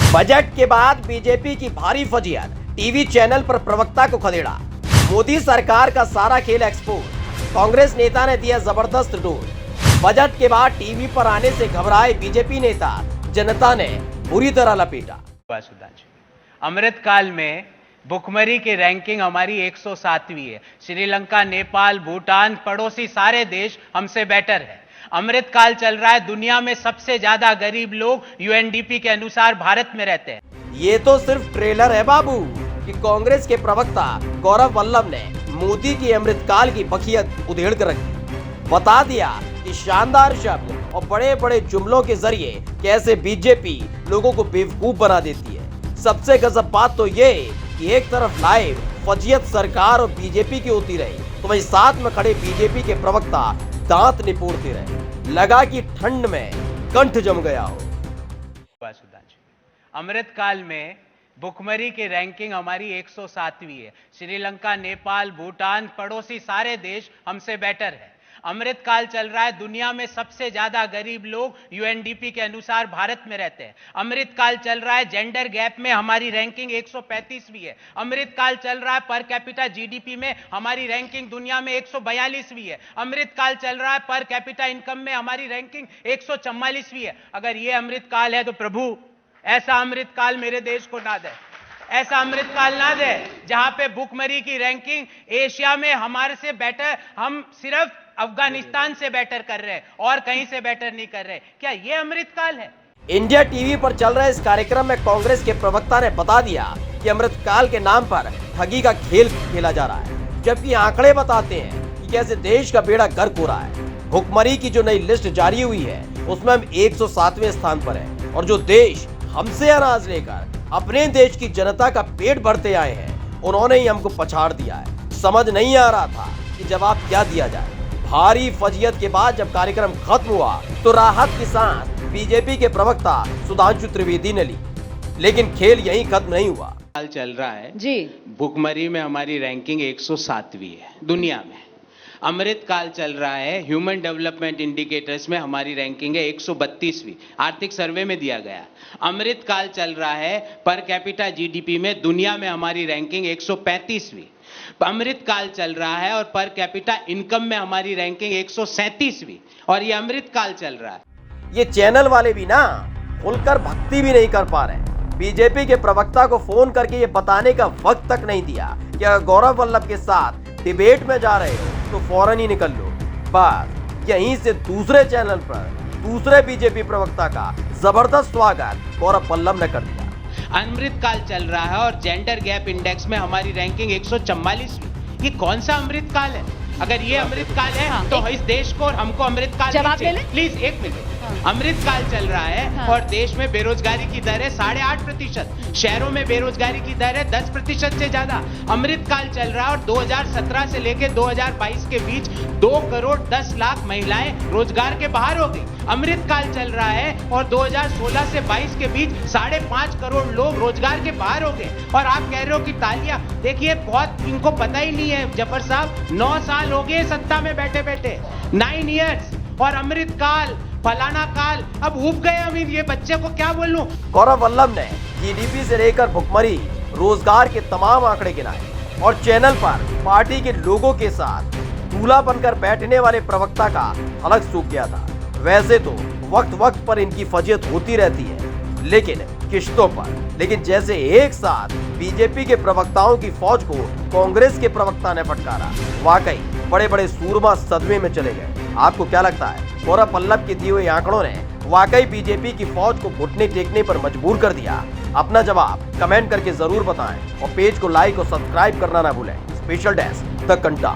Budget के बाद BJP की भारी फजीहत, टीवी चैनल पर प्रवक्ता को खदेड़ा। मोदी सरकार का सारा खेल एक्सपोज, कांग्रेस नेता ने दिया जबरदस्त डोज। बजट के बाद टीवी पर आने से घबराए बीजेपी नेता, जनता ने बुरी तरह लपेटा। अमृत काल में भुखमरी की रैंकिंग हमारी 107वीं है। श्रीलंका, नेपाल, भूटान, पड़ोसी सारे देश हमसे बेटर है। अमृत काल चल रहा है, दुनिया में सबसे ज्यादा गरीब लोग यूएनडीपी के अनुसार भारत में रहते हैं। ये तो सिर्फ ट्रेलर है बाबू कि कांग्रेस के प्रवक्ता गौरव वल्लभ ने मोदी की अमृतकाल की बखियत उधेड़ कर रखी। बता दिया कि शानदार शब्द और बड़े बड़े जुमलों के जरिए कैसे बीजेपी लोगों को बेवकूफ बना देती है। सबसे गजब बात तो ये कि एक तरफ लाइव फजीयत सरकार और बीजेपी की होती रही, तो वहीं साथ में खड़े बीजेपी के प्रवक्ता दांत निपोड़ते रहे। लगा कि ठंड में कंठ जम गया हो। अमृत काल में भुखमरी की रैंकिंग हमारी 107वीं है। श्रीलंका, नेपाल, भूटान, पड़ोसी सारे देश हमसे बेटर है। अमृत काल चल रहा है, दुनिया में सबसे ज्यादा गरीब लोग यूएनडीपी के अनुसार भारत में रहते हैं। अमृत काल चल रहा है, जेंडर गैप में हमारी रैंकिंग 135वीं है। अमृत काल चल रहा है, पर कैपिटा जीडीपी में हमारी रैंकिंग दुनिया में 142वीं है। अमृत काल चल रहा है, पर कैपिटा इनकम में हमारी रैंकिंग 144वीं है। अगर ये अमृत काल है तो प्रभु ऐसा अमृत काल मेरे देश को ना दे, ऐसा अमृत काल ना दे जहां पे भुखमरी की रैंकिंग एशिया में हमारे से बेटर, हम सिर्फ अफगानिस्तान से बेटर कर रहे हैं और कहीं से बेटर नहीं कर रहे। क्या ये अमृत काल है? इंडिया टीवी पर चल रहे इस कार्यक्रम में कांग्रेस के प्रवक्ता ने बता दिया कि अमृत काल के नाम पर ठगी का खेल खेला जा रहा है, जबकि आंकड़े बताते हैं कि कैसे देश का बेड़ा गर्क हो रहा है। भुखमरी की जो नई लिस्ट जारी हुई है उसमें हम 107वें स्थान पर है, और जो देश हमसे अनाज लेकर अपने देश की जनता का पेट भरते आए हैं उन्होंने ही हमको पछाड़ दिया है। समझ नहीं आ रहा था कि जवाब क्या दिया जाए। भारी फजीयत के बाद जब कार्यक्रम खत्म हुआ तो राहत की सांस बीजेपी के प्रवक्ता सुधांशु त्रिवेदी ने ली, लेकिन खेल यहीं खत्म नहीं हुआ। काल चल रहा है जी, भुखमरी में हमारी रैंकिंग 107वीं है दुनिया में। अमृत काल चल रहा है, ह्यूमन डेवलपमेंट इंडिकेटर्स में हमारी रैंकिंग है 132वीं, आर्थिक सर्वे में दिया गया। अमृत काल चल रहा है, पर कैपिटा जीडीपी में दुनिया में हमारी रैंकिंग 135वीं। अमृत काल चल रहा है और पर कैपिटा इनकम में हमारी रैंकिंग 137वीं, और ये अमृत काल चल रहा है। ये चैनल वाले भी ना खुलकर भक्ति भी नहीं कर पा रहे। बीजेपी के प्रवक्ता को फोन करके ये बताने का वक्त तक नहीं दिया कि अगर गौरव वल्लभ के साथ डिबेट में जा रहे हो तो फौरन ही निकल लो। बस यहीं से दूसरे चैनल पर दूसरे बीजेपी प्रवक्ता का जबरदस्त स्वागत गौरव वल्लभ ने कर दिया। अमृत काल चल रहा है और जेंडर गैप इंडेक्स में हमारी रैंकिंग 144वीं। ये कौन सा अमृत काल है? अगर ये अमृत काल है तो इस देश को और हमको अमृत काल जवाब ले ले। प्लीज एक मिनट। अमृत काल चल रहा है और देश में बेरोजगारी की दर है 8.5%, शहरों में बेरोजगारी की दर है 10% से ज्यादा। अमृत काल चल रहा है और 2017 से लेकर 2022 के बीच 2 करोड़ 10 लाख महिलाएं रोजगार के बाहर हो गई। अमृत काल चल रहा है और 2016 से 22 के बीच 5.5 करोड़ लोग रोजगार के बाहर हो गए, और आप कह रहे हो कि तालियां। देखिए, बहुत इनको पता ही नहीं है जफर साहब, 9 साल हो गए सत्ता में बैठे बैठे, 9 इयर्स, और अमृत काल फलाना काल, अब उब गए हम। ये बच्चे को क्या बोलूं? गौरव वल्लभ ने जीडीपी से लेकर भुखमरी, रोजगार के तमाम आंकड़े गिनाए और चैनल पर पार्टी के लोगों के साथ दूल्हा बनकर बैठने वाले प्रवक्ता का हलक सूख गया था। वैसे तो वक्त वक्त पर इनकी फजीयत होती रहती है, लेकिन किश्तों पर। लेकिन जैसे एक साथ बीजेपी के प्रवक्ताओं की फौज को कांग्रेस के प्रवक्ता ने फटकारा, वाकई बड़े बड़े सूरमा सदमे में चले गए। आपको क्या लगता है? गौरव वल्लभ के दिए हुए आंकड़ों ने वाकई बीजेपी की फौज को घुटने टेकने पर मजबूर कर दिया? अपना जवाब कमेंट करके जरूर बताएं और पेज को लाइक और सब्सक्राइब करना ना भूलें। Special desk the कंटा।